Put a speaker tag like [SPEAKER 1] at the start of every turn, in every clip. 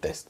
[SPEAKER 1] Fest.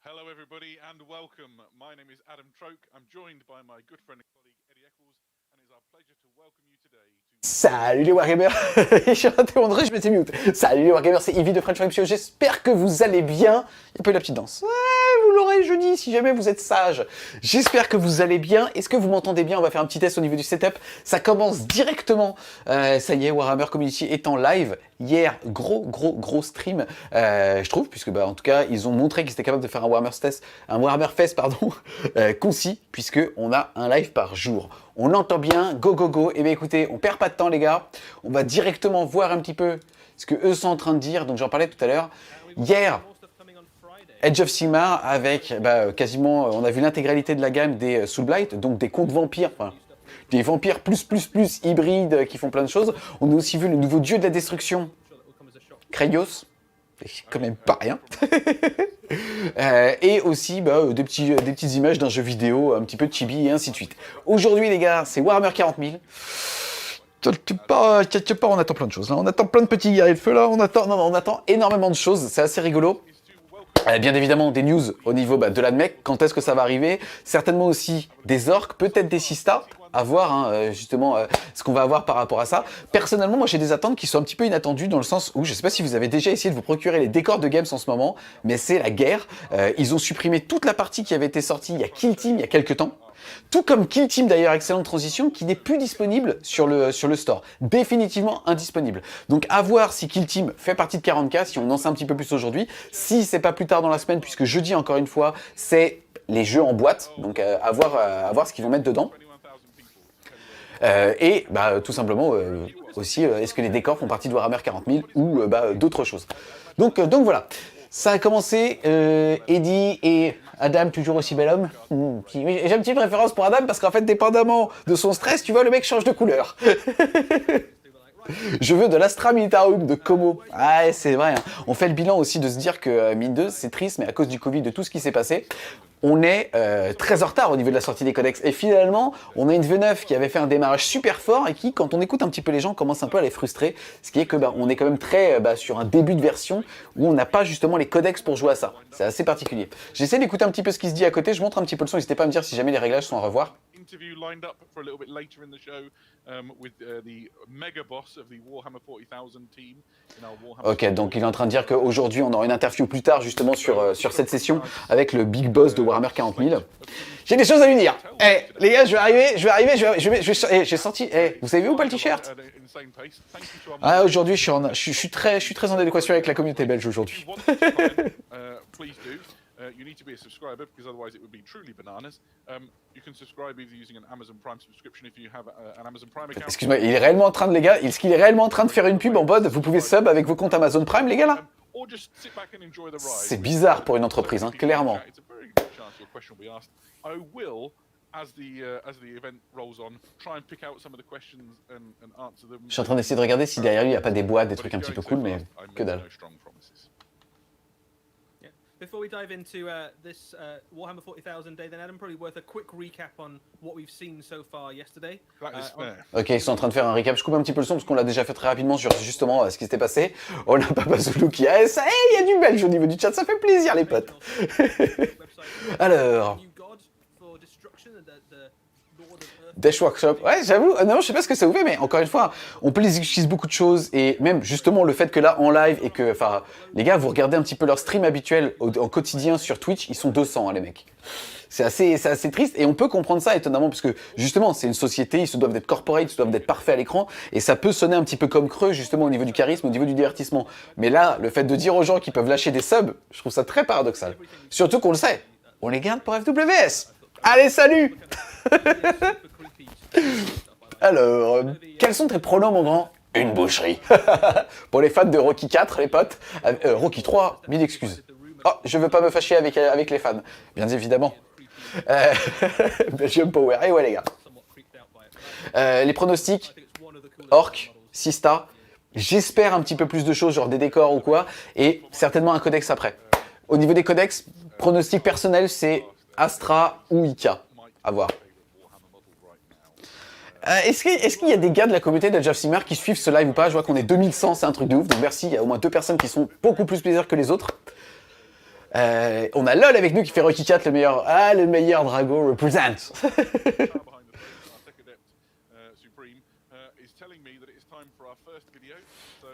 [SPEAKER 2] Hello everybody and welcome. My name is Adam Troke. I'm joined by my good friend and colleague Eddie Eccles and it is our pleasure to welcome you today to...
[SPEAKER 1] Salut les Wargamers. Je suis raté André, je m'étais mute. Salut les Wargamers, c'est Yves de French Wargame Studio. J'espère que vous allez bien. Il y a pas eu la petite danse. Ouais, vous l'aurez jeudi si jamais vous êtes sage. J'espère que vous allez bien. Est-ce que vous m'entendez bien? On va faire un petit test au niveau du setup. Ça commence directement. Ça y est, Warhammer Community est en live. Hier, gros stream, je trouve, puisque en tout cas, ils ont montré qu'ils étaient capables de faire un Warhammer Fest, concis, puisque on a un live par jour. On entend bien, go. Et bien écoutez, on perd pas de temps les gars. On va directement voir un petit peu ce que eux sont en train de dire. Donc j'en parlais tout à l'heure. Hier, Edge of Sigmar avec quasiment, on a vu l'intégralité de la gamme des Soulblight, donc des contes vampires. Enfin, des vampires plus hybrides qui font plein de choses. On a aussi vu le nouveau dieu de la destruction, Kraios, c'est quand même pas rien. Et aussi des petites images d'un jeu vidéo, un petit peu de chibi et ainsi de suite. Aujourd'hui les gars, c'est Warhammer 40 000. On attend plein de choses là, on attend plein de petits guerriers de feu là, on attend énormément de choses, c'est assez rigolo. Bien évidemment des news au niveau de l'ADMEC, quand est-ce que ça va arriver, certainement aussi des orques, peut-être des sistas, à voir justement ce qu'on va avoir par rapport à ça. Personnellement, moi j'ai des attentes qui sont un petit peu inattendues dans le sens où, je ne sais pas si vous avez déjà essayé de vous procurer les décors de Games en ce moment, mais c'est la guerre. Ils ont supprimé toute la partie qui avait été sortie il y a Kill Team il y a quelques temps. Tout comme Kill Team d'ailleurs, excellente transition, qui n'est plus disponible sur le store. Définitivement indisponible. Donc à voir si Kill Team fait partie de 40K, si on en sait un petit peu plus aujourd'hui. Si c'est pas plus tard dans la semaine, puisque jeudi encore une fois, c'est les jeux en boîte. Donc à voir ce qu'ils vont mettre dedans. Et tout simplement aussi, est-ce que les décors font partie de Warhammer 40 000 ou d'autres choses. Donc voilà. Ça a commencé, Eddie et Adam, toujours aussi bel homme. J'ai une petite préférence pour Adam parce qu'en fait, dépendamment de son stress, tu vois, le mec change de couleur. Je veux de l'Astra Militarum de Como. Ah, c'est vrai. Hein. On fait le bilan aussi de se dire que, mine 2, c'est triste, mais à cause du Covid, de tout ce qui s'est passé, on est très en retard au niveau de la sortie des codex. Et finalement, on a une V9 qui avait fait un démarrage super fort et qui, quand on écoute un petit peu les gens, commence un peu à les frustrer. Ce qui est que on est quand même très sur un début de version où on n'a pas justement les codex pour jouer à ça. C'est assez particulier. J'essaie d'écouter un petit peu ce qui se dit à côté. Je montre un petit peu le son. N'hésitez pas à me dire si jamais les réglages sont à revoir.
[SPEAKER 2] Interview lined up for a little bit later in the show with the mega boss of the Warhammer 40,000 team in our Warhammer.
[SPEAKER 1] Ok, donc il est en train de dire qu'aujourd'hui on aura une interview plus tard justement sur cette session avec le big boss de Warhammer 40 000. J'ai des choses à lui dire. Les gars, j'ai sorti. Vous avez vu ou pas le t-shirt? Ah, aujourd'hui je suis très en adéquation avec la communauté belge aujourd'hui.
[SPEAKER 2] You need to be a subscriber because otherwise it would be truly bananas. You can subscribe either using an Amazon Prime subscription if you have an Amazon Prime account.
[SPEAKER 1] Excuse-moi, il est réellement en train de, les gars, est-ce qu'il est réellement en train de faire une pub en mode vous pouvez sub avec vos comptes Amazon Prime, les gars, là? C'est bizarre pour une entreprise, hein, clairement.
[SPEAKER 2] As the event rolls on, try and pick out some of the questions and answer them.
[SPEAKER 1] Je suis en train d'essayer de regarder si derrière lui il n'y a pas des boîtes, des trucs un petit peu cool, mais que dalle.
[SPEAKER 3] Before we dive into this Warhammer 40,000 day, then Adam, probably worth a quick recap on what we've seen so far yesterday.
[SPEAKER 1] Ok, ils sont en train de faire un recap. Je coupe un petit peu le son parce qu'on l'a déjà fait très rapidement sur justement ce qui s'était passé. On n'a pas Zulu qui a ça. Il y a du belge au niveau du chat, ça fait plaisir les potes. Alors. Gamesworkshop, ouais j'avoue, non je sais pas ce que ça vous fait, mais encore une fois, on peut les utiliser beaucoup de choses, et même justement le fait que là en live, et que, enfin, les gars, vous regardez un petit peu leur stream habituel en quotidien sur Twitch, ils sont 200 hein, les mecs. C'est assez triste, et on peut comprendre ça étonnamment, parce que justement c'est une société, ils se doivent d'être corporate, ils se doivent d'être parfaits à l'écran, et ça peut sonner un petit peu comme creux justement au niveau du charisme, au niveau du divertissement. Mais là, le fait de dire aux gens qu'ils peuvent lâcher des subs, je trouve ça très paradoxal. Surtout qu'on le sait, on les garde pour FWS. Allez, salut. Alors, quels sont tes pronoms, mon grand? Une boucherie. Pour les fans de Rocky 4, les potes. Rocky 3, mille excuses. Oh, je veux pas me fâcher avec les fans, bien évidemment. Belgium Power. Et ouais, les gars. Les pronostics, Orc, Sista. J'espère un petit peu plus de choses, genre des décors ou quoi. Et certainement un codex après. Au niveau des codex, pronostic personnel, c'est Astra ou Ika. À voir. Est-ce qu'il y a des gars de la communauté d'Age of Sigmar qui suivent ce live ou pas? Je vois qu'on est 2100, c'est un truc de ouf. Donc merci, il y a au moins 2 personnes qui sont beaucoup plus plaisir que les autres. On a LOL avec nous qui fait Rocky 4, le meilleur Drago represent.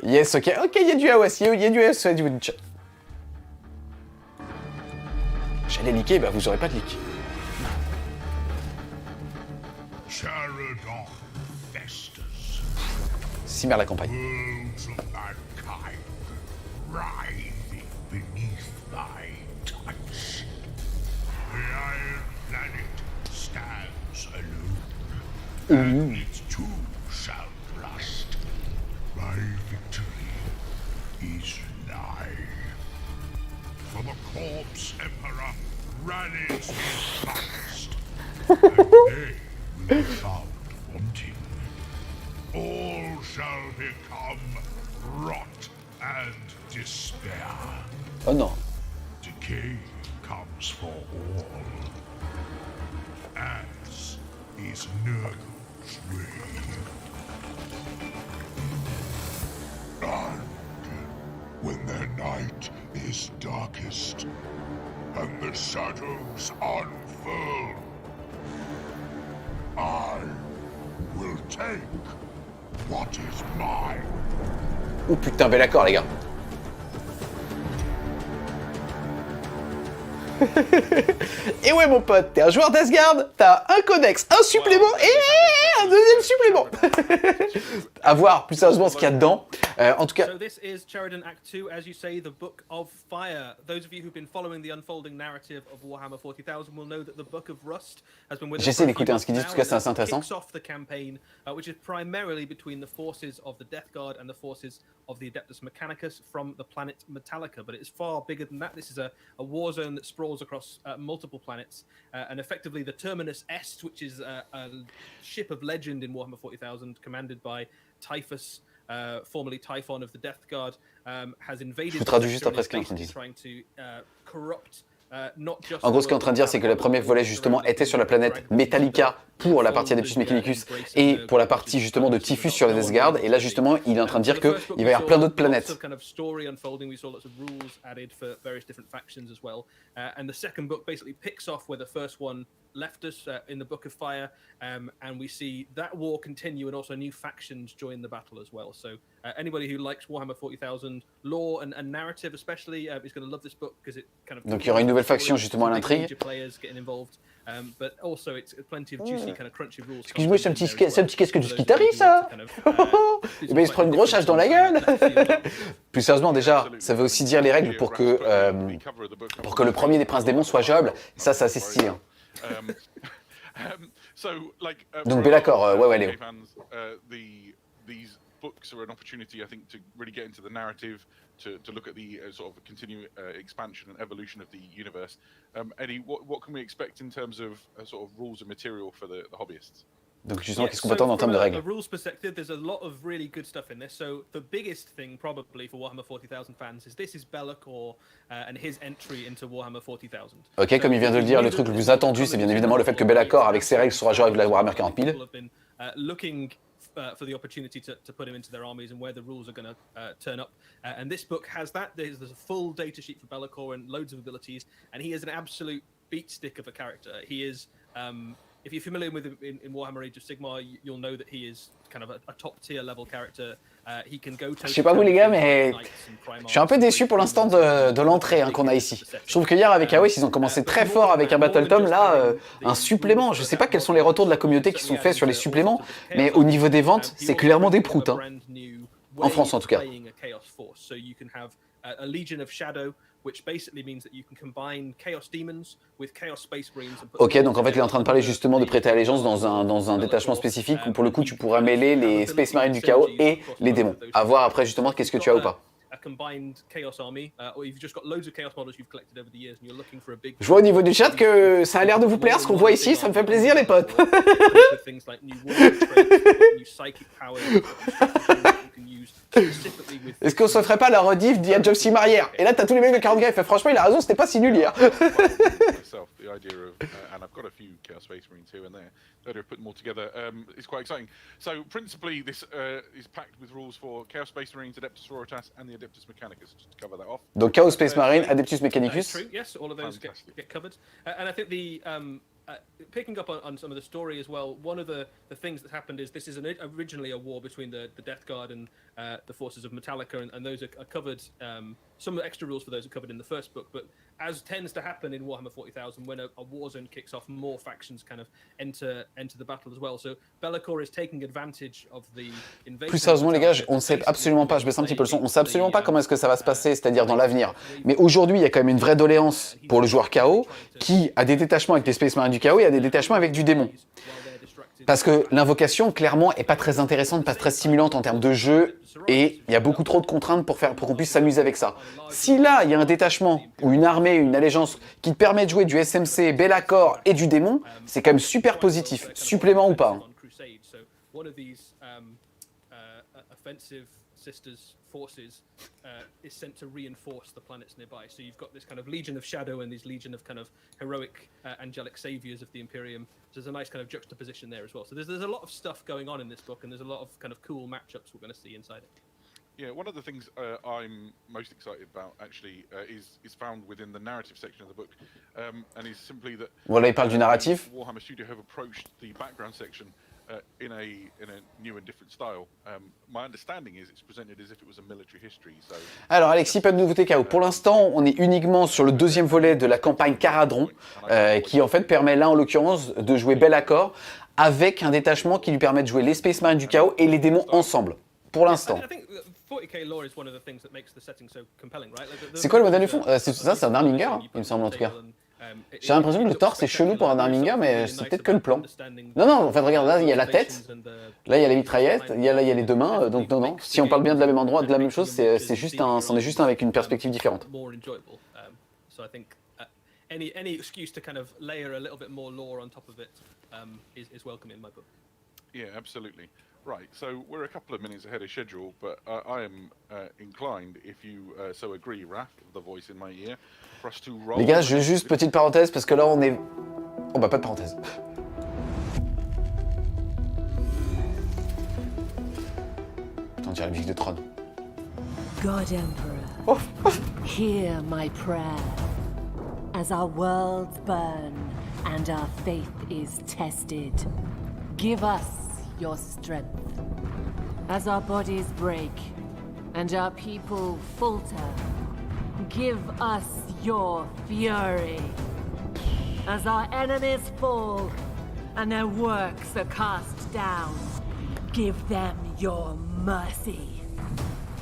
[SPEAKER 1] Yes, ok, il y a du AOS, il y a du AOS, du Witch. J'allais liker, bah vous aurez pas de leak. Simmer la campagne.
[SPEAKER 4] For the corpse emperor rallies his finest, and they will be found wanting. All shall become rot and despair.
[SPEAKER 1] Oh non.
[SPEAKER 4] Decay comes for all, as is Nurgle's way. And when their night is darkest, and the shadows unfurl, I will take what is mine.
[SPEAKER 1] Oh putain, bel accord les gars. Et ouais mon pote, t'es un joueur d'Asgard, t'as un codex, un supplément et un deuxième supplément. À voir plus sérieusement ce qu'il y a dedans. En tout cas.
[SPEAKER 3] So this is Sheridan Act 2, as you say, the Book of Fire. Those of you who've been following the unfolding narrative of Warhammer 40,000 will know that the Book of Rust has been with us.
[SPEAKER 1] J'essaie d'écouter ce qu'ils disent, en tout cas c'est assez intéressant.
[SPEAKER 3] Kicks off the campaign, which is primarily between the forces of the Death Guard and the forces of the Adeptus Mechanicus from the planet Metallica, but it is far bigger than that. This is a war zone that sprawls across multiple planets, and effectively the Terminus Est, which is a ship of legend in Warhammer 40,000, commanded by Typhus, formerly Typhon of the Death Guard, has invaded.
[SPEAKER 1] Je vous traduis juste après ce qu'il est en train de dire.
[SPEAKER 3] Trying to corrupt.
[SPEAKER 1] En gros, ce qu'il est en train de dire, c'est que le premier volet, justement, était sur la planète Metallica pour la partie Adeptus Mechanicus et pour la partie, justement, de Typhus sur les Death Guard. Et là, justement, il est en train de dire qu'il va y avoir plein d'autres planètes.
[SPEAKER 3] Left us in the Book of Fire, and we see that war continue, and also new factions join the battle as well. So anybody who likes Warhammer 40,000 lore and narrative, especially, is going to love this book because it kind of.
[SPEAKER 1] Donc il y aura une nouvelle faction justement à l'intrigue.
[SPEAKER 3] But also it's plenty of juicy kind of crunchy rules.
[SPEAKER 1] Excuse-moi, c'est un petit casque de skitari ça. Et ben il se prend une grosse hache dans la gueule. Plus sérieusement, déjà, ça veut aussi dire les règles pour que le premier des princes démons soit jouable. Ça, c'est assez stylé. Hein. Donc Bellacor, ouais, Léo.
[SPEAKER 2] These books are an opportunity, I think, to really get into the narrative, to look at the sort of continued expansion and evolution of the universe. Eddie, what can we expect in terms of sort of rules and material for the hobbyists?
[SPEAKER 1] Donc justement, qu'est-ce qu'on peut attendre en termes de règles?
[SPEAKER 3] From a rules perspective, there's a lot of really good stuff in this. So the biggest thing probably for Warhammer 40,000 fans is this is Bellacor and his entry into Warhammer 40,000.
[SPEAKER 1] Ok, comme il vient de le dire, le truc le plus attendu, c'est bien évidemment le fait que Bellacor, avec ses règles, sera joué avec la Warhammer 40 000.
[SPEAKER 3] Looking for the opportunity to put him into their armies and where the rules are going to turn up. And this book has that. There's a full data sheet for Bellacor and loads of abilities, and he is an absolute beat stick of a character. He is, if you're familiar with him in Warhammer Age of Sigmar, you'll know that he is kind of a top tier level character. He can go.
[SPEAKER 1] Je sais pas vous les gars, mais je suis un peu déçu pour l'instant de l'entrée qu'on a ici. Je trouve que hier avec AOS, ils ont commencé très fort avec un Battle Tome, là, un supplément. Je sais pas quels sont les retours de la communauté qui sont faits sur les suppléments, mais au niveau des ventes, c'est clairement des proutes. Hein. En France en tout cas.
[SPEAKER 3] A Legion of Shadow, which basically means that you can combine Chaos Demons with Chaos Space Marines.
[SPEAKER 1] Ok, donc en fait, il est en train de parler justement de prêter allégeance dans un détachement spécifique où pour le coup, tu pourras mêler les Space Marines du chaos et les démons. À voir après justement qu'est-ce que tu as ou pas. Je vois au niveau du chat que ça a l'air de vous plaire ce qu'on voit ici, ça me fait plaisir les potes. Est-ce qu'on se ferait pas la rediff d'Ian Job Arrière? Et là t'as tous les mecs de 40 gars, il fait franchement il a raison, c'était pas si nul hier.
[SPEAKER 2] The idea of, and I've got a few Chaos Space Marines here and there, the idea of putting them all together is quite exciting. So principally this is packed with rules for Chaos Space Marines, Adeptus Sororitas and the Adeptus Mechanicus, just to cover that off.
[SPEAKER 1] Donc Chaos Space Marine, Adeptus Mechanicus.
[SPEAKER 3] True, yes, all of those get covered. And I think the picking up on some of the story as well, one of the things that happened is this is originally a war between the Death Guard and the forces of Metallica, and those are covered. Some of the extra rules for those are covered in the first book, but as tends to happen in Warhammer 40,000, when a war zone kicks off, more factions kind of enter the battle as well. So Be'lakor is taking advantage of the invasion.
[SPEAKER 1] Plus sérieusement les gars, on ne sait absolument pas, je baisse un petit peu le son, on ne sait absolument pas comment est-ce que ça va se passer, c'est-à-dire dans l'avenir. Mais aujourd'hui, il y a quand même une vraie doléance pour le joueur chaos qui a des détachements avec les Space Marines du chaos et a des détachements avec du démon. Parce que l'invocation, clairement, est pas très intéressante, pas très stimulante en termes de jeu, et il y a beaucoup trop de contraintes pour qu'on puisse s'amuser avec ça. Si là, il y a un détachement, ou une armée, une allégeance, qui te permet de jouer du SMC, Be'lakor et du démon, c'est quand même super positif, supplément ou pas. Hein.
[SPEAKER 3] Sisters forces is sent to reinforce the planets nearby. So you've got this kind of Legion of Shadow and this Legion of kind of heroic angelic saviors of the Imperium. So there's a nice kind of juxtaposition there as well. So there's a lot of stuff going on in this book, and there's a lot of kind of cool matchups we're going to see inside it.
[SPEAKER 2] Yeah, one of the things I'm most excited about actually is found within the narrative section of the book, and is simply that.
[SPEAKER 1] Voilà, il parle du narratif.
[SPEAKER 2] Warhammer Studio have approached the background section in a new and different style. My understanding is it's presented as if it was a military history. So. Alors
[SPEAKER 1] Alexis, pas de nouveauté KO. Pour l'instant, on est uniquement sur le deuxième volet de la campagne Caradron, qui en fait permet là en l'occurrence de jouer Be'lakor avec un détachement qui lui permet de jouer les Space Marines du chaos et les démons ensemble. Pour l'instant. C'est quoi le modèle du fond? C'est ça, c'est un Arminger, hein, il me semble en tout cas. J'ai l'impression que le torse est chelou pour un Arminger, mais c'est peut-être que le plan. Non, en fait, regarde, là, il y a la tête, là, il y a la mitraillette, là, il y a les deux mains, donc non. Si on parle bien de la même endroit, de la même chose, c'en est juste un avec une perspective différente.
[SPEAKER 3] Any excuse to kind of layer a little bit more lore on top of it is welcome in my book.
[SPEAKER 2] Yeah, absolutely. Right, so we're a couple of minutes ahead of schedule, but I am inclined, if you so agree, Raph, the voice in my ear, for us to roll.
[SPEAKER 1] Les gars, je juste petite parenthèse parce que là on est. Oh bah pas de parenthèse. On dirait la musique de Tron.
[SPEAKER 5] God Emperor, hear my prayer. As our worlds burn and our faith is tested, give us your strength. As our bodies break and our people falter, give us your fury. As our enemies fall and their works are cast down, give them your mercy.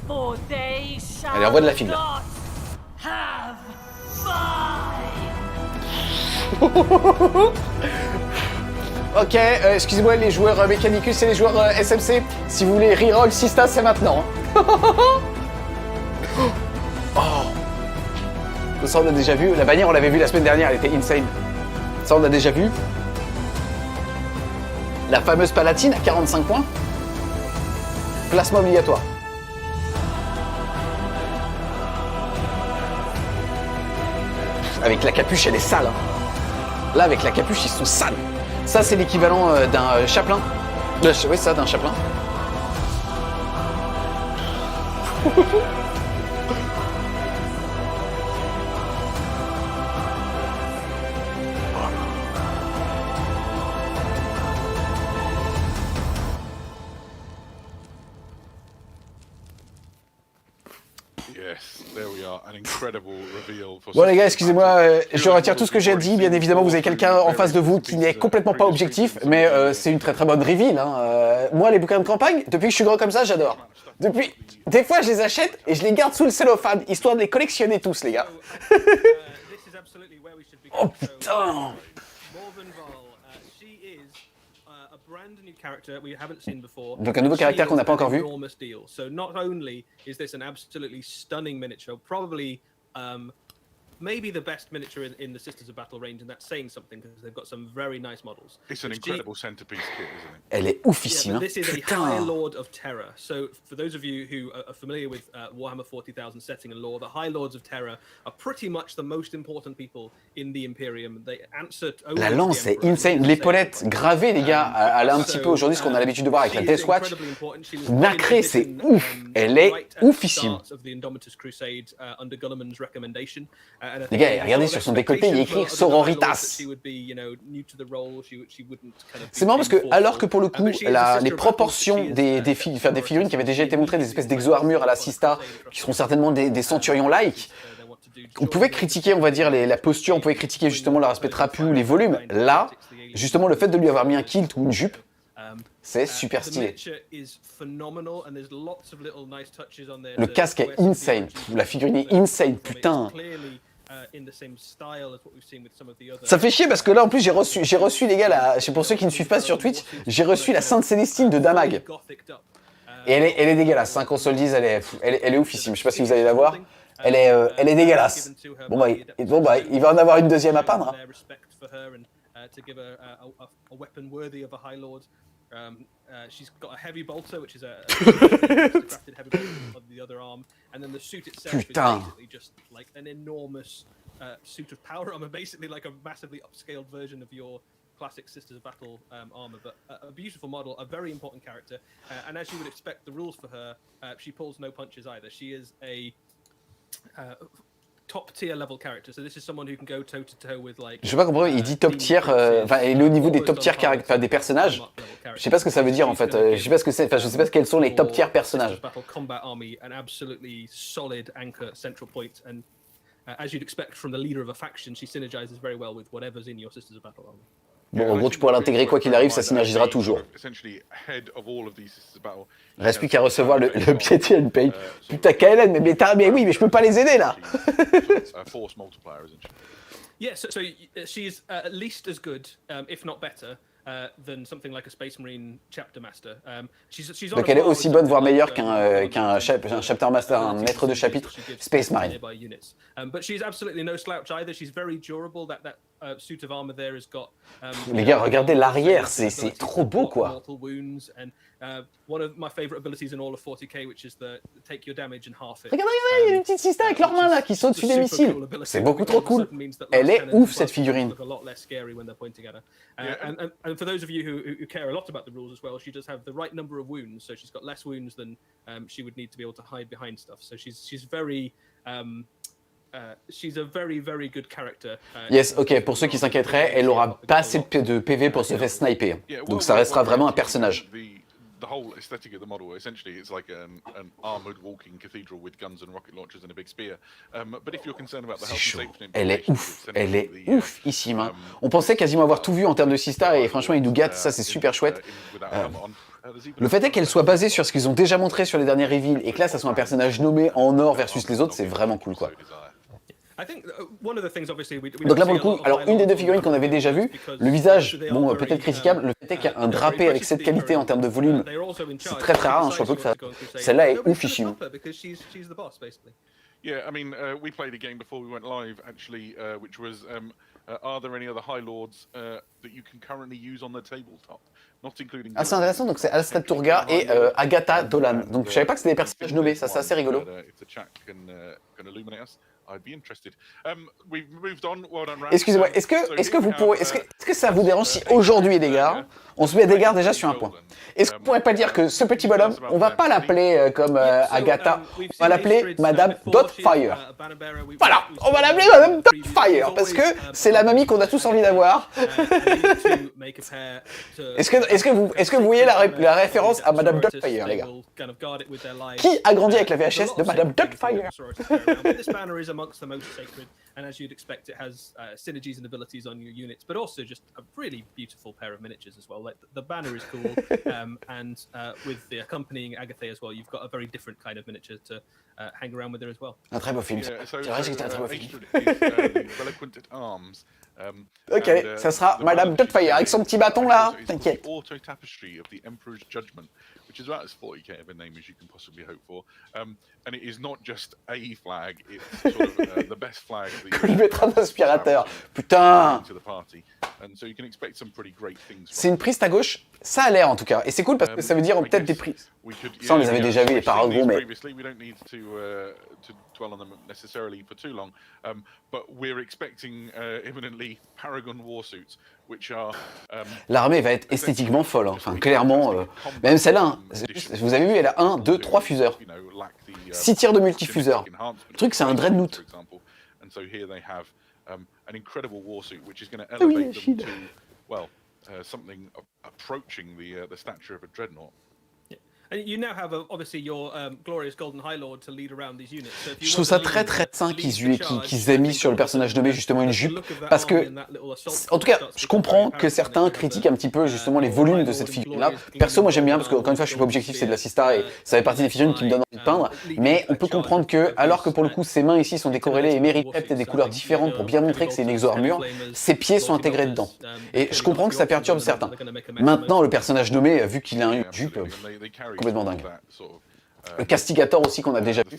[SPEAKER 5] For they shall
[SPEAKER 1] Allez, envoie de la figue, là.
[SPEAKER 5] not have mine.
[SPEAKER 1] Ok, excusez-moi les joueurs Mechanicus et les joueurs SMC, si vous voulez reroll Sista, c'est maintenant. Oh. Ça on a déjà vu, la bannière on l'avait vu la semaine dernière, elle était insane. Ça on a déjà vu. La fameuse Palatine à 45 points. Placement obligatoire. Avec la capuche elle est sale. Hein. Là avec la capuche ils sont sales. Ça, c'est l'équivalent d'un chapelain. Oui, ça, d'un chapelain.
[SPEAKER 2] Yes, there we are. And
[SPEAKER 1] Bon les gars, excusez-moi, je retire tout ce que j'ai dit. Bien évidemment, vous avez quelqu'un en face de vous qui n'est complètement pas objectif, mais c'est une très très bonne reveal. Hein. Moi, les bouquins de campagne, depuis que je suis gros comme ça, j'adore. Depuis, des fois, je les achète et je les garde sous le cellophane, histoire de les collectionner tous, les gars. Oh putain! Donc un nouveau caractère qu'on n'a pas encore vu.
[SPEAKER 3] So not only is this an absolutely stunning miniature, probably maybe the best miniature in the Sisters of Battle range, and that's saying something because they've got some very nice models.
[SPEAKER 2] It's an incredible centerpiece kit, isn't it?
[SPEAKER 1] Elle est oufissime.
[SPEAKER 3] Yeah, this is a High Lord of Terror. So for those of you who are familiar with Warhammer 40,000 setting and lore, the High Lords of Terror are pretty much the most important people in the Imperium. They answer
[SPEAKER 1] la lance est insane. L'épaulette gravée, les gars, elle a un petit peu aujourd'hui ce qu'on a l'habitude de voir avec la Death Watch. Nacrée, c'est ouf. Elle est oufissime. Les gars, regardez sur son décolleté, il y a écrit Sororitas. C'est marrant parce que, alors que pour le coup, les proportions des figurines qui avaient déjà été montrées, des espèces d'exo-armures à la Sista, qui seront certainement des centurions-like, on pouvait critiquer, on va dire, la posture, on pouvait critiquer justement leur aspect trapu ou les volumes. Là, justement, le fait de lui avoir mis un kilt ou une jupe, c'est super stylé. Le casque est insane. La figurine est insane, putain. Ça fait chier parce que là en plus j'ai reçu les gars là, pour ceux qui ne suivent pas sur Twitch, j'ai reçu la Sainte Célestine de Damag. Et elle est dégueulasse, hein, qu'on se le dise, elle est oufissime. Je sais pas si vous allez la voir. Elle est dégueulasse. Bon bah il va en avoir une deuxième à peindre.
[SPEAKER 3] She's got a heavy bolter, which is a crafted heavy bolter on the other arm, and then the suit itself is basically just like an enormous suit of power armor, basically like a massively upscaled version of your classic Sisters of Battle armor, but a beautiful model, a very important character, and as you would expect, the rules for her, she pulls no punches either. She is a top tier level character, so this is someone who can go toe to toe with like. Je sais pas comprendre, il dit top tier, enfin, et le niveau des top tier des personnages. Je sais pas ce que ça veut dire en fait. Je sais pas ce que c'est. Enfin, je sais pas quels sont les top tier personnages. Combat army, an absolutely solid anchor central point, and as you'd expect from the leader of a faction, she synergizes very well with whatever's in your Sisters of Battle army.
[SPEAKER 1] Bon, en gros, tu pourras l'intégrer quoi qu'il arrive, ça synergisera toujours. Reste plus qu'à recevoir le Piety and Pay. Putain, KLN, mais oui, mais je peux pas les aider là.
[SPEAKER 3] Yes, so she's at least as good, if not better, than something like a Space Marine Chapter Master.
[SPEAKER 1] Donc elle est aussi bonne, voire meilleure qu'un Chapter Master, un maître de chapitre Space Marine.
[SPEAKER 3] But she's absolutely no slouch either. She's very durable. That suit of armor there has got.
[SPEAKER 1] Les gars, regardez l'arrière, c'est trop beau quoi.
[SPEAKER 3] One of my favorite abilities in all of 40k, which is the take your damage and half it.
[SPEAKER 1] Regardez, il y a une petite Sista avec leurs mains là qui sautent dessus des missiles. C'est beaucoup trop cool. Elle est ouf cette figurine.
[SPEAKER 3] And for those of you who care a lot about the rules as well, she does have the right number of wounds, so she's got less wounds than she would need to be able to hide behind stuff. So she's very she's a very very good character.
[SPEAKER 1] Yes, ok. Pour ceux qui s'inquiéteraient, elle aura pas assez de PV pour se faire sniper. Donc ça restera vraiment un personnage.
[SPEAKER 2] The whole aesthetic of the model, essentially, it's like an armored walking cathedral with guns and rocket launchers and a big spear. But if you're concerned about the health and safety,
[SPEAKER 1] elle est ouf, elle est oufissime. Hein. On pensait quasiment avoir tout vu en termes de Sista et franchement, ils nous gâtent, ça c'est super chouette. Le fait est qu'elle soit basée sur ce qu'ils ont déjà montré sur les dernières reveals et que là, ça soit un personnage nommé en or versus les autres, c'est vraiment cool quoi. Donc là pour le coup, alors une des deux figurines qu'on avait déjà vues, le visage, bon peut-être critiquable, le fait est qu'il y a un drapé avec cette qualité en termes de volume, c'est très très rare, hein, je crois pas que celle-là est oufissime.
[SPEAKER 2] Yeah, I mean, we played a game before we went live, actually, which was, are there any other High Lords that you can currently use on the tabletop? Not including.
[SPEAKER 1] Ah, c'est intéressant, donc c'est Alstad Turga et Agatha Dolan. Donc je savais pas que c'était des personnages nommés, ça c'est assez rigolo.
[SPEAKER 2] I'd be interested. We've moved on. Well done, Ram.
[SPEAKER 1] Excusez-moi, est-ce que ça vous dérange si aujourd'hui, les gars, on se met des gardes déjà sur un point? Est-ce qu'on pourrait pas dire que ce petit bonhomme, on va pas l'appeler comme Agatha, on va l'appeler Madame Dotfire. Voilà, on va l'appeler Madame Dotfire, parce que c'est la mamie qu'on a tous envie d'avoir. Est-ce que vous voyez la référence à Madame Dotfire, les gars? Qui a grandi avec la VHS de Madame Dotfire?
[SPEAKER 3] Amongst the most sacred, and as you'd expect, it has synergies and abilities on your units, but also just a really beautiful pair of miniatures as well. Like the banner is cool, and with the accompanying Agatha as well, you've got a very different kind of miniature to hang around with there as well.
[SPEAKER 1] Un très beau film.
[SPEAKER 2] Yeah, so,
[SPEAKER 1] C'est vrai que c'était un très beau film.
[SPEAKER 2] Eloquent at arms.
[SPEAKER 1] Ok, ça sera Madame Dotfire avec son petit bâton là, t'inquiète.
[SPEAKER 2] Auto tapestry of the Emperor's Judgment, which is about as 40k of a name as you can possibly hope for. And it is not just a flag; it's sort of the best flag.
[SPEAKER 1] Je lui mettrai un aspirateur. Putain.
[SPEAKER 2] So you can expect some pretty great things.
[SPEAKER 1] C'est une prise à gauche. Ça a l'air en tout cas, et c'est cool parce que ça veut dire peut-être des prises. Ça, on les avait déjà vus, les paragons, mais...
[SPEAKER 2] We don't need to dwell on them necessarily for too long, but we're expecting imminently Paragon warsuits, which are...
[SPEAKER 1] L'armée va être esthétiquement folle, hein. Enfin clairement, même celle-là, hein. Vous avez vu, elle a 1, 2, 3 fuseurs. 6 tirs de multifuseurs. Le truc, c'est un dreadnought.
[SPEAKER 2] And so here they have an incredible warsuit, which is going to elevate them to, well, something approaching the stature of a dreadnought.
[SPEAKER 3] And you now have obviously your glorious Golden High Lord to lead around these units. So
[SPEAKER 1] je trouve ça très sain qu'ils aient mis sur le personnage nommé justement une jupe, parce que, en tout cas, je comprends que certains critiquent un petit peu justement les volumes de cette figurine-là. Perso, moi j'aime bien, parce que encore une fois, je suis pas objectif, c'est de la Sista et ça fait partie des figurines qui me donnent envie de peindre, mais on peut comprendre que, alors que pour le coup, ses mains ici sont décorrélées et méritent peut-être des couleurs différentes pour bien montrer que c'est une exo-armure, ses pieds sont intégrés dedans. Et je comprends que ça perturbe certains. Maintenant, le personnage nommé, vu qu'il a une jupe... complètement dingue. Le castigator aussi qu'on a déjà vu.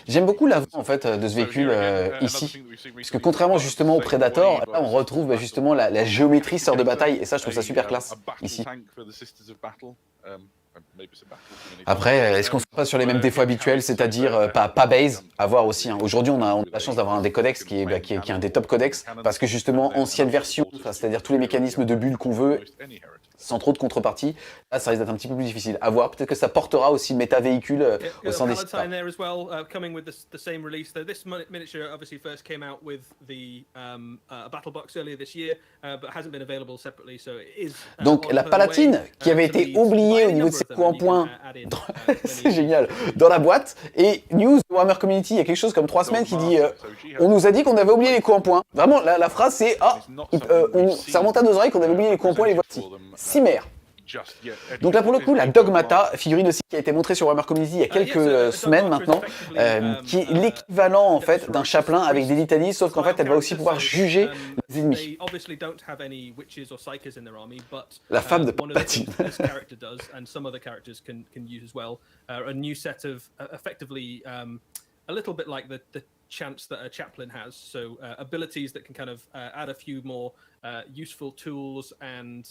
[SPEAKER 1] J'aime beaucoup l'avant en fait de ce véhicule ici, parce que contrairement justement au Predator, là on retrouve justement la géométrie sort de bataille et ça je trouve ça super classe ici. Après, est-ce qu'on se passe sur les mêmes défauts habituels, c'est-à-dire pas base, à voir aussi. Hein. Aujourd'hui, on a la chance d'avoir un des codex qui est un des top codex, parce que justement, ancienne version, c'est-à-dire tous les mécanismes de bulles qu'on veut, sans trop de contrepartie, là, ça risque d'être un petit peu plus difficile. À voir, peut-être que ça portera aussi le méta-véhicule au sein des sites. Donc, la Palatine, qui avait été oubliée au niveau de ses coups en point, c'est génial, dans la boîte, et news de Warhammer Community, il y a quelque chose comme 3 semaines qui dit on nous a dit qu'on avait oublié les coups en point. Vraiment, la phrase c'est ça remonte à nos oreilles qu'on avait oublié les coups en point, les voici. Cimer. Donc là pour le coup, la Dogmata, figurine aussi qui a été montrée sur Warhammer Community il y a quelques semaines maintenant, qui est l'équivalent en fait d'un chapelain avec des litanies, sauf qu'en fait elle va aussi pouvoir juger les ennemis. La femme de Palpatine.
[SPEAKER 3] A little bit like the chance that a chaplain has, so abilities that can kind of add a few more useful tools and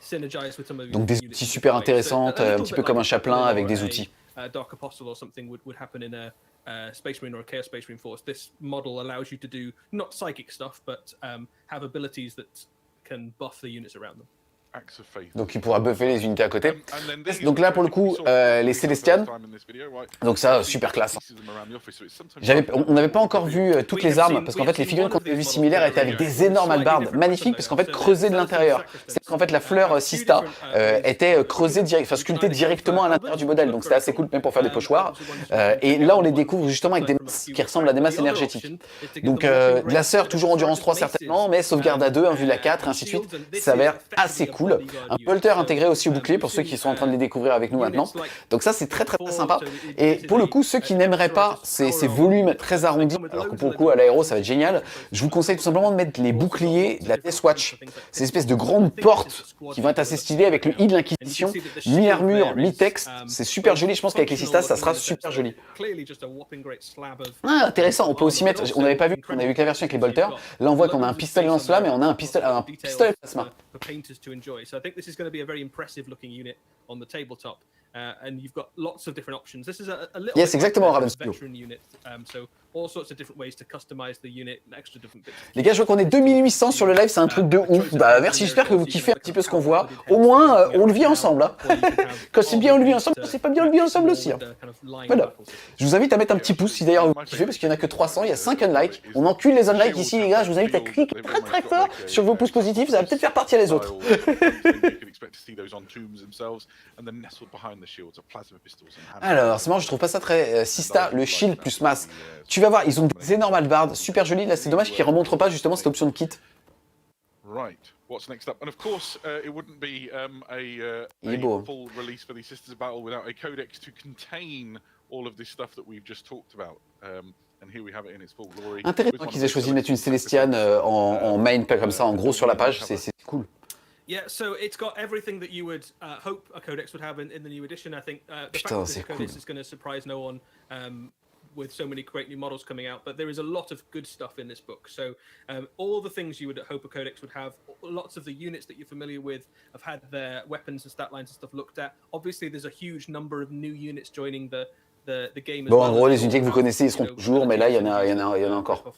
[SPEAKER 3] synergize with some of.
[SPEAKER 1] Donc des outils super intéressantes, un petit peu comme un chaplain avec des outils.
[SPEAKER 3] Dark Apostle or something would happen in a Space Marine or a Chaos Space Marine force. This model allows you to do not psychic stuff, but have abilities that can buff the units around them.
[SPEAKER 1] Donc il pourra buffer les unités à côté. Donc là pour le coup les Célestians, donc ça super classe. On n'avait pas encore vu toutes les armes parce qu'en fait les figurines qu'on avait vues similaires étaient avec des énormes hallebardes magnifiques parce qu'en fait creusées de l'intérieur. C'est qu'en fait la fleur Sista était creusée sculptée directement à l'intérieur du modèle, donc c'était assez cool même pour faire des pochoirs. Et là on les découvre justement avec des masses qui ressemblent à des masses énergétiques. Donc glaceur toujours endurance 3 certainement, mais sauvegarde à 2, un vue à 4 et ainsi de suite. Ça a l'air assez cool. Un polter intégré aussi au bouclier pour ceux qui sont en train de les découvrir avec nous maintenant. Donc ça c'est très sympa. Et pour le coup ceux qui n'aimeraient pas ces volumes très arrondis, alors que pour le coup à l'aéro ça va être génial, je vous conseille tout simplement de mettre les boucliers de la Death Watch. Ces espèces de grandes portes qui vont être assez stylées avec le I de l'Inquisition, mi-armure, mi-texte. C'est super joli, je pense qu'avec les Sistas ça sera super joli. Ah, intéressant, on peut aussi mettre, on n'avait pas vu, on avait vu que la version avec les bolters. Là on voit qu'on a un pistolet lance-flamme et on a un pistolet plasma.
[SPEAKER 3] enjoy. So I think this is going to be a very impressive looking unit on the tabletop. And you've got lots of different options. This is a little
[SPEAKER 1] Yes,
[SPEAKER 3] bit
[SPEAKER 1] exactement,
[SPEAKER 3] like a
[SPEAKER 1] Warhammer Studio.
[SPEAKER 3] veteran unit. So all sorts of different ways to customize the unit, extra different bits.
[SPEAKER 1] Les gars, je vois qu'on est 2800 sur le live, c'est un truc de ouf. Bah merci, j'espère que vous kiffez un petit peu ce qu'on voit. Au moins, on le vit ensemble. Hein. Quand c'est bien, on le vit ensemble. Quand c'est pas bien, on le vit ensemble aussi. Hein. Voilà. Je vous invite à mettre un petit pouce si d'ailleurs vous kiffez, parce qu'il n'y en a que 300, il y a 5 unlikes. On encule les unlikes ici, les gars. Je vous invite à cliquer très très fort sur vos pouces positifs, ça va peut-être faire partie à les autres. Alors, c'est marrant, je trouve pas ça très Sista, le shield plus masse. Tu vas voir, ils ont des énormes hallebardes, super jolies. Là, c'est dommage qu'ils ne remontrent pas justement cette option de kit.
[SPEAKER 2] Right. What's next up? And of course, it wouldn't be a full release for the Sisters of Battle without a codex to contain all of this stuff that we've just talked about. And here we have it in its full glory.
[SPEAKER 1] Intéressant qu'ils aient choisi de mettre une Célestiane en main comme ça, en gros sur la page, c'est cool.
[SPEAKER 3] Yeah, so it's got everything that you would hope a codex would have in the new edition. I think the fact that this codex is going to surprise no one with so many great new models coming out, but there is a lot of good stuff in this book. So all the things you would hope a codex would have, lots of the units that you're familiar with have had their weapons and stat lines and stuff looked at. Obviously, there's a huge number of new units joining the game as
[SPEAKER 1] bon,
[SPEAKER 3] well.
[SPEAKER 1] en gros, les unités que vous connaissez, ils seront toujours, mais là, il y en a encore.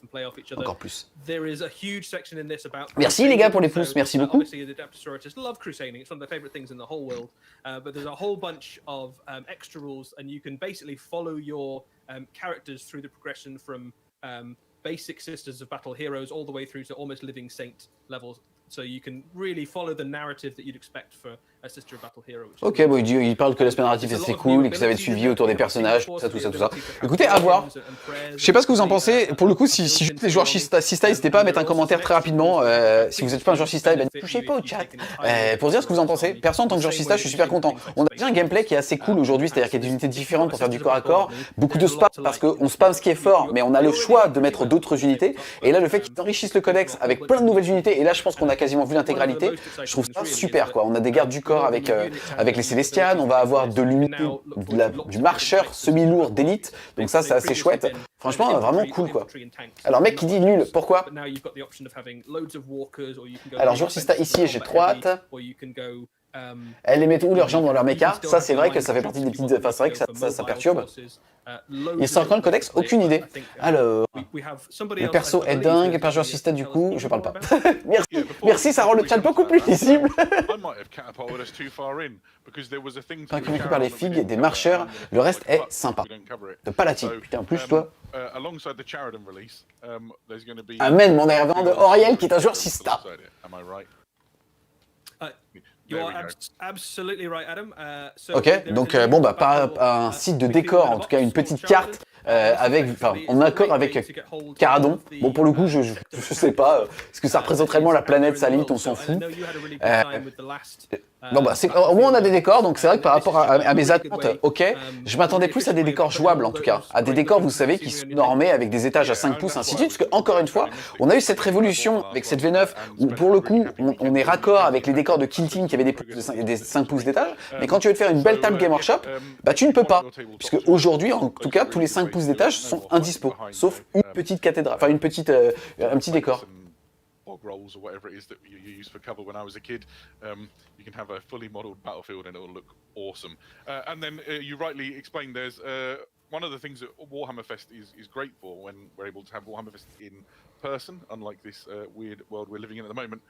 [SPEAKER 1] Encore plus.
[SPEAKER 3] There is a huge section in this about
[SPEAKER 1] merci les gars pour les pouces, merci beaucoup.
[SPEAKER 3] Obviously, the Adeptus love crusading. It's one of their favorite things in the whole world. But there's a whole bunch of extra rules, and you can basically follow your characters through the progression from basic Sisters of Battle heroes all the way through to almost living saint levels. So you can really follow the narrative that you'd expect for a Sister of Battle hero.
[SPEAKER 1] Ok, bon, il parle que l'aspect narratif c'est cool et que ça va être suivi autour des personnages, tout ça. Écoutez, à voir. Je sais pas ce que vous en pensez. Pour le coup, si vous êtes les joueurs Sista, n'hésitez pas à mettre un commentaire très rapidement. Si vous n'êtes pas un joueur Sista, ne touchez pas au chat pour dire ce que vous en pensez. Perso, en tant que joueur Sista, je suis super content. On a déjà un gameplay qui est assez cool aujourd'hui, c'est-à-dire qu'il y a des unités différentes pour faire du corps à corps, beaucoup de spam parce qu'on spam ce qui est fort, mais on a le choix de mettre d'autres unités. Et là, le fait qu'ils enrichissent le codex avec plein de nouvelles unités, et là, je pense qu'on a quasiment vu l'intégralité. Je trouve ça super, quoi. On a des gardes du corps avec les Célestianes, on va avoir de l'unité, du marcheur semi-lourd d'élite, donc ça c'est assez chouette. Franchement, vraiment cool quoi. Alors mec qui dit nul, pourquoi? Alors joueur Sista ici, j'ai trop hâte. Elles les mettent où leurs jambes dans leur méca? Ça c'est vrai que ça fait partie des petites... Enfin c'est vrai que ça perturbe. Il sort quand le codex? Aucune idée. Alors, le perso est dingue, par joueur Sista du coup, je parle pas. Merci, ça rend le chat beaucoup plus lisible. Pas convaincu par les figues, des marcheurs, le reste est sympa. De Palatine, putain, en plus toi. Amen, mon hervant de Auriel qui est un joueur Sista. Ok, donc bon bah pas un site de décor, en tout cas une petite carte en accord avec Caradon. Bon pour le coup je sais pas ce que ça représente réellement la planète, sa limite on s'en fout. Bon bah au moins on a des décors, donc c'est vrai que par rapport à mes attentes, ok, je m'attendais plus à des décors jouables en tout cas, à des décors vous savez qui sont normés avec des étages à 5 pouces ainsi de suite, parce que encore une fois on a eu cette révolution avec cette V9 où pour le coup on est raccord avec les décors de Kill Team qui avaient des 5 pouces d'étage, mais quand tu veux te faire une belle table Gamesworkshop, bah tu ne peux pas, puisque aujourd'hui en tout cas tous les 5 pouces d'étage sont indispo, sauf une petite cathédrale, enfin un petit décor.
[SPEAKER 2] Bog rolls or whatever it is that you used for cover when I was a kid, you can have a fully modelled battlefield and it will look awesome. And then you rightly explained there's one of the things that Warhammer Fest is great for when we're able to have Warhammer Fest in person, unlike this weird world we're living in at the moment,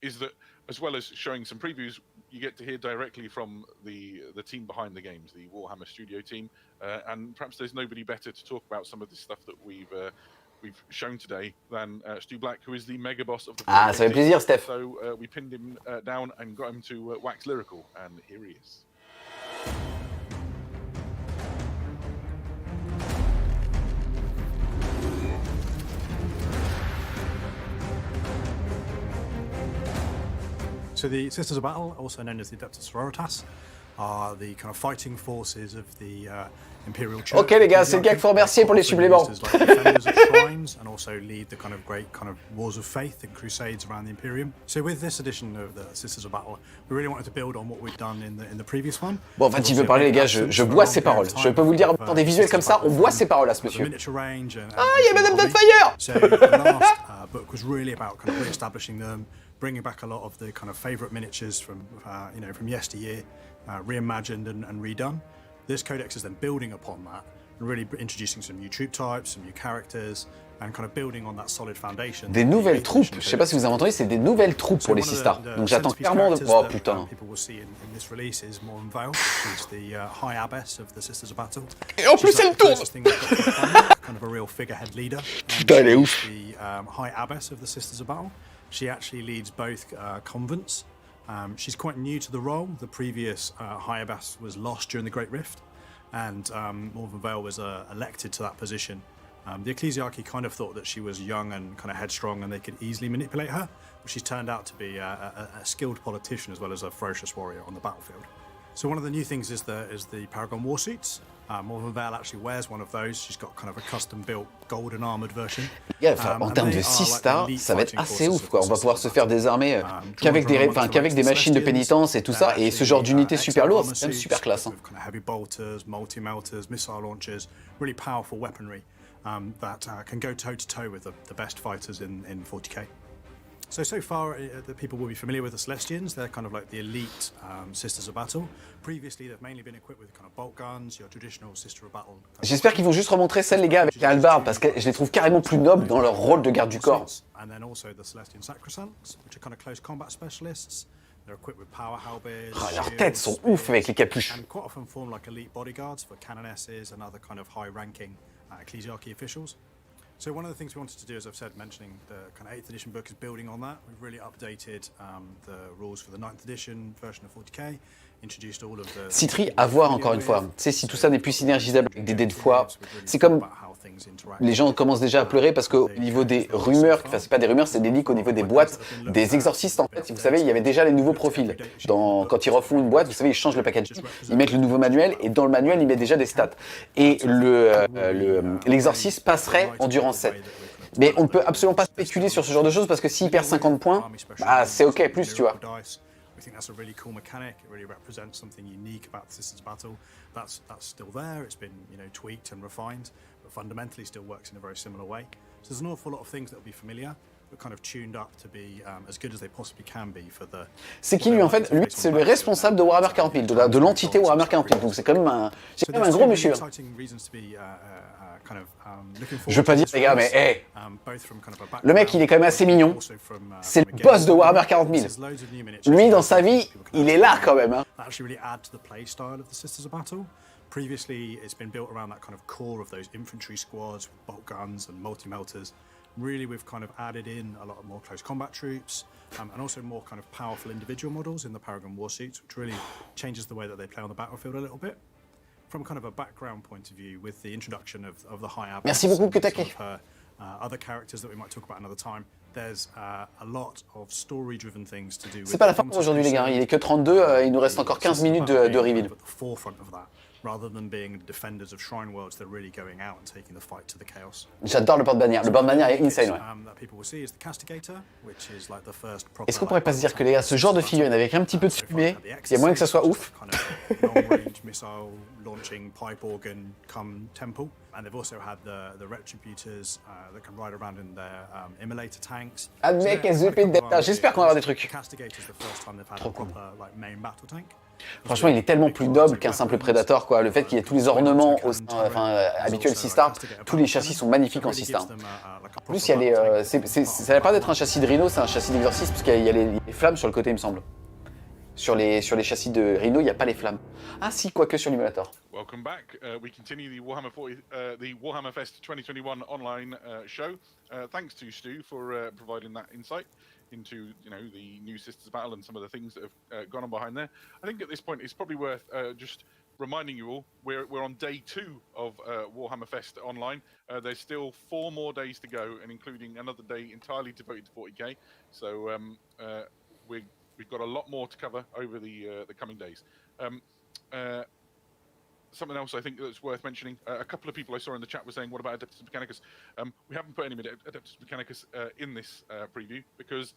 [SPEAKER 2] is that as well as showing some previews, you get to hear directly from the team behind the games, the Warhammer Studio team, and perhaps there's nobody better to talk about some of this stuff that we've shown today than Stu Black, who is the mega boss of the...
[SPEAKER 1] Ah, ça fait plaisir, Steph.
[SPEAKER 2] So we pinned him down and got him to wax lyrical, and here he is.
[SPEAKER 6] So the Sisters of Battle, also known as the Adeptus Sororitas, are the kind of fighting forces of the Imperial Church.
[SPEAKER 1] Ok les gars, c'est le gars qu'il faut remercier pour les suppléments.
[SPEAKER 6] And also lead the kind of great kind of wars of faith and crusades around the Imperium. So with this edition of the Sisters of Battle, we really wanted to build on what we'd done in the previous one.
[SPEAKER 1] Bon, enfin, tu veux parler les gars, je bois ses paroles. Je peux vous le dire, dans des visuels comme ça, on boit ses paroles à ce monsieur. Ah, il y a Madame Doubtfire.
[SPEAKER 6] So the last book was really about kind of re-establishing them, bringing back a lot of the kind of favourite miniatures from from yesteryear, reimagined and redone. This codex is then building upon that and really introducing some new troop types, some new characters, and kind of building on that solid foundation.
[SPEAKER 1] Des nouvelles troupes, je sais pas si vous avez entendu, c'est des nouvelles troupes pour les 6 stars. Donc j'attends clairement de... Oh putain.
[SPEAKER 6] People will see in this release is Morn Vale, who's the High Abbess of the Sisters of Battle.
[SPEAKER 1] Et en plus elle tourne.
[SPEAKER 6] Kind of a real figurehead leader.
[SPEAKER 1] Putain, elle est ouf.
[SPEAKER 6] The High Abbess of the Sisters of Battle. She actually leads both convents. She's quite new to the role. The previous High Abbess was lost during the Great Rift, and Morn Vale was elected to that position. The ecclesiarchy kind of thought that she was young and kind of headstrong and they could easily manipulate her, but she's turned out to be a skilled politician as well as a ferocious warrior on the battlefield. So one of the new things is the Paragon war suits. Morn Vale actually wears one of those. She's got kind of a custom-built golden armored version.
[SPEAKER 1] Yeah, en termes de 6 stars, ça va être assez ouf, quoi. On va pouvoir se faire désarmer qu'avec des machines de pénitence et tout ça, et ce genre d'unité super lourde, c'est même super classe. Hein.
[SPEAKER 6] Heavy bolters, multi-melters, missile launchers, really powerful weaponry. That can go toe-to-toe with the best fighters in 40k. So far, the people will be familiar with the Celestians. They're kind of like the elite Sisters of Battle. Previously, they've mainly been equipped with kind of bolt guns, your traditional Sister of Battle.
[SPEAKER 1] J'espère qu'ils vont juste remontrer celles, les gars, avec les hallebardes, parce que je les trouve carrément plus nobles dans leur rôle de garde du corps.
[SPEAKER 6] And then also the Celestian Sacrosancts, which are kind of close combat specialists. They're equipped with power halberds.
[SPEAKER 1] Leurs têtes sont ouf avec les capuches.
[SPEAKER 6] And quite often form like elite bodyguards for canonesses and other kind of high-ranking ecclesiarchy officials. So one of the things we wanted to do, as I've said, mentioning the kind of 8th edition book is building on that. We've really updated the rules for the 9th edition version of 40k, introduced all of the...
[SPEAKER 1] Citri à voir encore une fois. Tu sais, si tout ça n'est plus synergisable avec des dés de foi, c'est comme... Les gens commencent déjà à pleurer parce qu'au niveau des rumeurs, enfin c'est pas des rumeurs, c'est des leaks au niveau des boîtes, des exorcistes en fait, si vous savez, il y avait déjà les nouveaux profils. Quand ils refont une boîte, vous savez, ils changent le packaging, ils mettent le nouveau manuel et dans le manuel, ils mettent déjà des stats. Et l'exorciste passerait endurance 7. Mais on ne peut absolument pas spéculer sur ce genre de choses parce que s'il perd 50 points, bah c'est ok plus, tu vois.
[SPEAKER 6] I think that's a really cool mechanic. It really represents something unique about the Sisters Battle. That's still there. It's been tweaked and refined, but fundamentally still works in a very similar way. So there's an awful lot of things that will be familiar, but kind of tuned up to be as good as they possibly can be for the. C'est qui lui en fait? Lui, c'est le responsable de Warhammer 40 000, de l'entité Warhammer 40 000. Donc c'est quand même un gros monsieur. Je veux pas dire les gars, mais hey, le mec il est quand même assez mignon. C'est le boss de Warhammer 40 000. Lui dans sa vie, il est là quand même. Hein. Previously, it's been built around that kind of core of those infantry squads with bolt guns and multi-melters. Really, we've kind of added in a lot of more close combat troops and also more kind of powerful individual models in the Paragon war suits, which really changes the way that they play on the battlefield a little bit. From kind of a background point of view, with the introduction of the High Abbess,
[SPEAKER 1] merci beaucoup, Ketake.
[SPEAKER 6] Other characters that we might talk about another time, there's a lot of story-driven things to do.
[SPEAKER 1] C'est pas la fin pour aujourd'hui les gars, il est que 32, il nous reste encore 15 minutes de reveal.
[SPEAKER 6] Rather than being defenders of Shrine Worlds, they're really going out and taking the fight to the chaos.
[SPEAKER 1] J'adore le porte-bannière. Le porte-bannière est insane, ouais. Est-ce qu'on pourrait pas se dire que les gars, ce genre de figurine avec un petit peu de fumée, il y a moyen que ça soit ouf.
[SPEAKER 6] Launching pipe organ come temple, and they've also had the retributors that can ride around in their immolator tanks.
[SPEAKER 1] J'espère qu'on va avoir des trucs. Trop cool. Franchement, il est tellement plus noble qu'un simple Predator, quoi. Le fait qu'il y ait tous les ornements habituels 6 stars, tous les châssis sont magnifiques en 6 stars. En plus, il y a les, ça n'a pas d'être un châssis de Rhino, c'est un châssis d'exorciste parce qu'il y a les flammes sur le côté, il me semble. Sur les châssis de Rhino, il n'y a pas les flammes. Ah si, quoique sur l'imulator.
[SPEAKER 2] Welcome back. We continue the Warhammer Fest 2021 online show. Thanks to Stu for providing that insight into the new Sisters Battle and some of the things that have gone on behind there. I think at this point it's probably worth just reminding you all we're on day 2 of Warhammer Fest online. There's still 4 more days to go, and including another day entirely devoted to 40k. So we've got a lot more to cover over the coming days. Something else I think that's worth mentioning, a couple of people I saw in the chat were saying, what about Adeptus Mechanicus? We haven't put any Adeptus Mechanicus in this preview because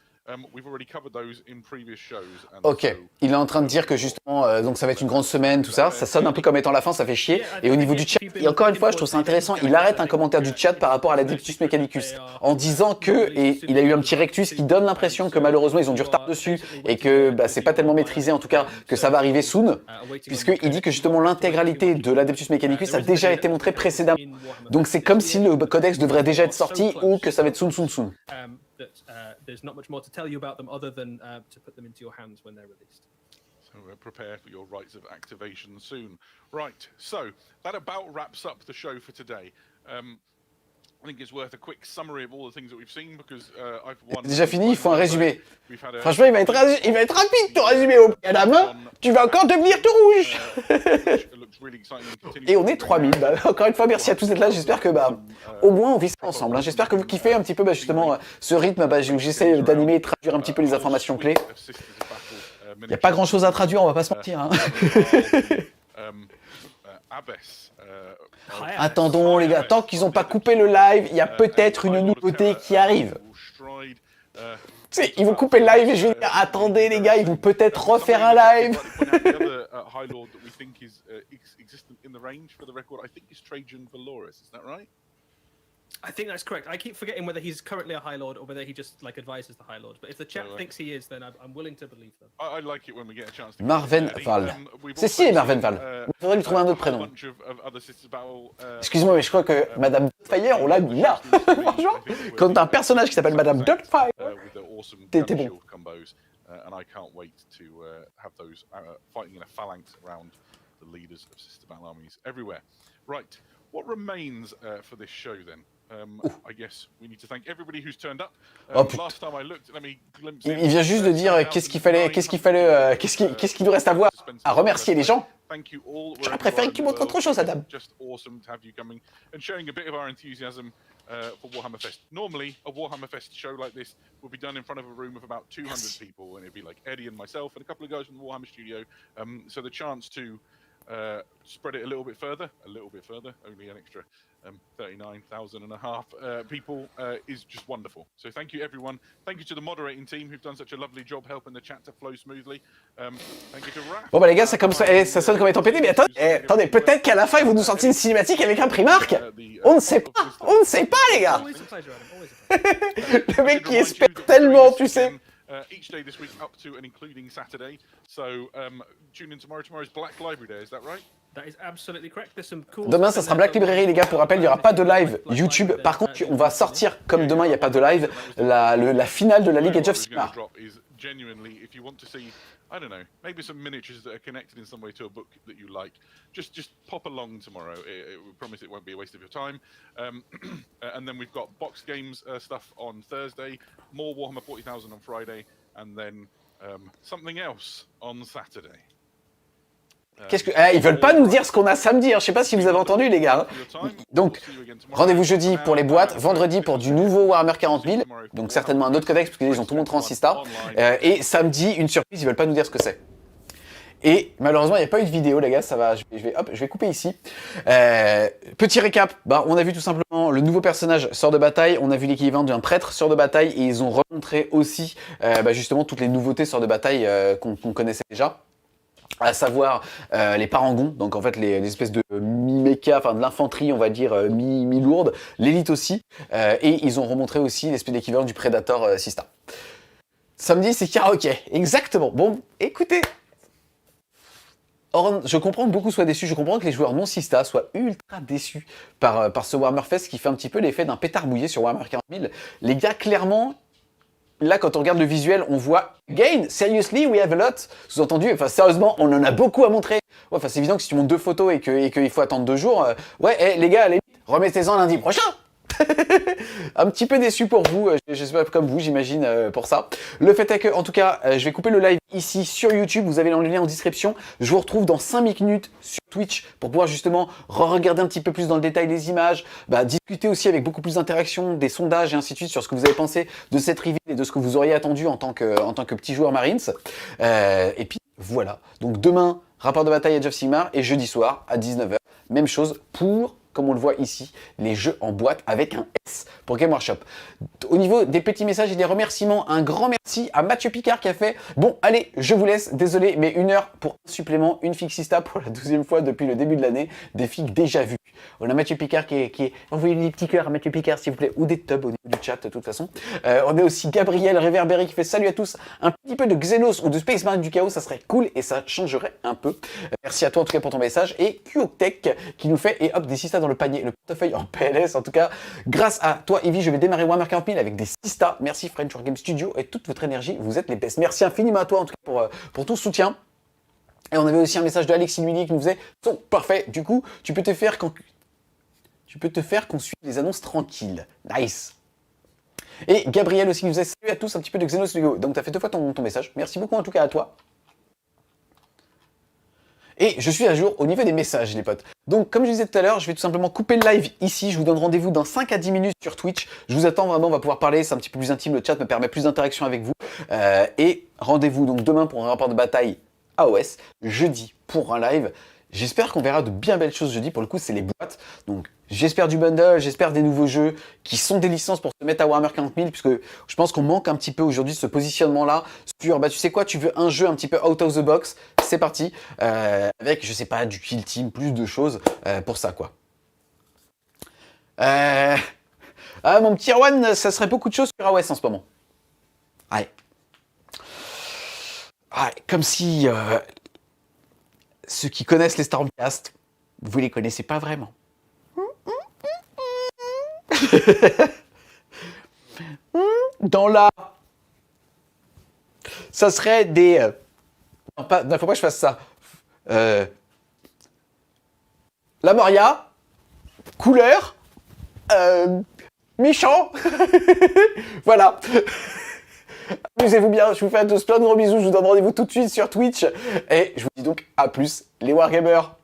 [SPEAKER 2] We've already covered those in previous shows. And
[SPEAKER 1] Ok,
[SPEAKER 2] so,
[SPEAKER 1] il est en train de dire que justement, donc ça va être une grande semaine, tout ça. Ça sonne un peu comme étant la fin, ça fait chier. Et au niveau du chat, et encore une fois, je trouve ça intéressant, il arrête un commentaire du chat par rapport à l'Adeptus Mechanicus en disant que, et il a eu un petit rectus qui donne l'impression que malheureusement ils ont du retard dessus et que bah, c'est pas tellement maîtrisé, en tout cas que ça va arriver soon, puisqu'il dit que justement l'intégralité de l'Adeptus Mechanicus a déjà été montrée précédemment. Donc c'est comme si le codex devrait déjà être sorti ou que ça va être soon.
[SPEAKER 3] There's not much more to tell you about them other than to put them into your hands when they're released.
[SPEAKER 2] So prepare for your rites of activation soon. Right, so that about wraps up the show for today. I think it's worth a quick summary of all the things that we've seen because I've won.
[SPEAKER 1] C'est déjà fini, il faut un résumé. Franchement, il va être rapide ton résumé au pied à la main. Tu vas encore devenir tout rouge. Et on est 3000. Bah, encore une fois, merci à tous d'être là. J'espère que bah, au moins on vit ça ensemble. Hein. J'espère que vous kiffez un petit peu bah, justement ce rythme bah, où j'essaie d'animer et de traduire un petit peu les informations clés. Il n'y a pas grand chose à traduire, on va pas se mentir. Hein. Attendons les gars, tant qu'ils n'ont pas coupé le live, il y a peut-être une nouveauté qui arrive. Tu sais, ils vont couper le live et je vais dire, attendez les gars, ils vont peut-être refaire un live.
[SPEAKER 3] I think that's correct. I keep forgetting whether he's currently a High Lord or whether he just like advises the High Lord. But if the chat thinks he is, then I'm willing to believe them.
[SPEAKER 2] I like it when we get a chance to
[SPEAKER 1] Marven Val. C'est si Marven Val. Il faudrait lui trouver un autre prénom. Excuse-moi, mais je crois que Madame Doubtfire, on l'a mis là. Franchement, quand t'as un personnage qui s'appelle Madame Doubtfire, t'es bon.
[SPEAKER 2] And I can't wait to have those fighting in a phalanx around the leaders of Sister Battle armies everywhere. Right, what remains for this show then? I guess we need to thank everybody who's turned up. Last time I looked, let me glimpse.
[SPEAKER 1] Il vient juste de dire qu'est-ce qu'il nous reste à voir, à remercier les gens. J'aurais préféré que tu montres autre chose, Adam.
[SPEAKER 2] Just awesome to have you coming and sharing a bit of our enthusiasm for Warhammer Fest. Normally, a Warhammer Fest show like this would be done in front of a room of about 200 people, and it'd be like Eddie and myself and a couple of guys from the Warhammer Studio. So the chance to spread it a little bit further, only an extra 39,000 and a half people is just wonderful. So thank you everyone. Thank you to the moderating team who've done such a lovely job helping the chat to flow smoothly. Thank you to Raph.
[SPEAKER 1] Bon bah les gars, ça sonne comme étant pété, mais attendez, peut-être qu'à la fin ils vont nous sortir une cinématique avec un Primark. On ne sait pas les gars. Le mec qui espère tellement, tu sais.
[SPEAKER 2] Each day this week up to and including Saturday. So tune in tomorrow. Tomorrow's Black Library Day, is that right?
[SPEAKER 3] That is absolutely correct. There's some cool.
[SPEAKER 1] Demain, ça sera Black Library, les gars. Pour rappel, il n'y aura pas de live YouTube. Par contre, on va sortir, comme demain, il n'y a pas de live, la finale de la Ligue Age of Sigmar.
[SPEAKER 2] Genuinely, if you want to see, I don't know, maybe some miniatures that are connected in some way to a book that you like, just pop along tomorrow. We promise it won't be a waste of your time. And then we've got box games stuff on Thursday, more Warhammer 40,000 on Friday, and then something else on Saturday.
[SPEAKER 1] Ils veulent pas nous dire ce qu'on a samedi, hein. Je sais pas si vous avez entendu les gars. Donc, rendez-vous jeudi pour les boîtes, vendredi pour du nouveau Warhammer 40 000, donc certainement un autre codex parce qu'ils ont tout montré en 6 stars, et samedi une surprise, ils veulent pas nous dire ce que c'est. Et malheureusement, il n'y a pas eu de vidéo, les gars, ça va, je vais couper ici. Petit récap, on a vu tout simplement le nouveau personnage sort de bataille, on a vu l'équivalent d'un prêtre sort de bataille, et ils ont remontré aussi justement toutes les nouveautés sort de bataille qu'on connaissait déjà. À savoir les parangons, donc en fait les espèces de mi-méca, enfin de l'infanterie on va dire mi-lourde, l'élite aussi, et ils ont remontré aussi l'espèce d'équivalent du Predator Sista. Samedi c'est karaoké, exactement. Bon, écoutez, je comprends que beaucoup soient déçus, je comprends que les joueurs non Sista soient ultra déçus par ce Warhammer Fest qui fait un petit peu l'effet d'un pétard mouillé sur Warhammer 40 000. Les gars, clairement, là, quand on regarde le visuel, on voit « Gain, seriously, we have a lot ». Sous-entendu, enfin, sérieusement, on en a beaucoup à montrer. Ouais, enfin, c'est évident que si tu montes 2 photos et qu'il faut attendre 2 jours, les gars, allez, remettez-en lundi prochain. Un petit peu déçu pour vous, je sais pas comme vous, j'imagine, pour ça. Le fait est que, en tout cas, je vais couper le live ici sur YouTube, vous avez le lien en description. Je vous retrouve dans 5 minutes sur Twitch pour pouvoir justement regarder un petit peu plus dans le détail les images, discuter aussi avec beaucoup plus d'interaction, des sondages et ainsi de suite sur ce que vous avez pensé de cette reveal et de ce que vous auriez attendu en tant que petit joueur Marines. Et puis voilà, donc demain, rapport de bataille Age of Sigmar et jeudi soir à 19h, même chose pour comme on le voit ici, les jeux en boîte avec un S pour Gamesworkshop. Au niveau des petits messages et des remerciements, un grand merci à Mathieu Picard qui a fait « Bon, allez, je vous laisse, désolé, mais 1 heure pour un supplément, une fixista pour la 12e fois depuis le début de l'année, des figues déjà vues. » On a Mathieu Picard qui est... Envoyez des petits cœurs à Mathieu Picard, s'il vous plaît, ou des tubs au niveau du chat, de toute façon. On a aussi Gabriel Réverbéry qui fait « Salut à tous, un petit peu de Xenos ou de Space Marine du Chaos, ça serait cool et ça changerait un peu. » Merci à toi en tout cas pour ton message. Et Kyotech qui nous fait, et hop, des sistas dans le panier, le portefeuille en PLS. En tout cas, grâce à toi, Evie, je vais démarrer Warhammer 40 000 avec des sistas. Merci French Wargame Studio et toute votre énergie, vous êtes les best. Merci infiniment à toi en tout cas pour ton soutien. Et on avait aussi un message de Alexis Lully qui nous faisait « Son parfait, du coup, tu peux te faire qu'on suive les annonces tranquilles. » Nice. Et Gabriel aussi qui nous faisait « Salut à tous, un petit peu de Xenos Lego. » Donc tu as fait 2 fois ton message. Merci beaucoup en tout cas à toi. Et je suis à jour au niveau des messages, les potes. Donc, comme je disais tout à l'heure, je vais tout simplement couper le live ici. Je vous donne rendez-vous dans 5 à 10 minutes sur Twitch. Je vous attends vraiment, on va pouvoir parler. C'est un petit peu plus intime. Le chat me permet plus d'interaction avec vous. Et rendez-vous donc demain pour un rapport de bataille AOS. Jeudi pour un live. J'espère qu'on verra de bien belles choses jeudi. Pour le coup, c'est les boîtes. Donc, j'espère du bundle, j'espère des nouveaux jeux qui sont des licences pour se mettre à Warhammer 40 000, puisque je pense qu'on manque un petit peu aujourd'hui ce positionnement-là sur, bah tu sais quoi, tu veux un jeu un petit peu out of the box, c'est parti, avec, je sais pas, du kill team, plus de choses pour ça, quoi. Ah, mon petit Erwan, ça serait beaucoup de choses sur AOS en ce moment. Allez. Ah, comme si... ceux qui connaissent les Stormcast, vous les connaissez pas vraiment. Dans la... Ça serait des... Non, faut pas que je fasse ça. La Moria, couleur, méchant. Voilà. Amusez-vous bien, je vous fais à tous plein de gros bisous, je vous donne rendez-vous tout de suite sur Twitch. Et je vous dis donc à plus les Wargamers.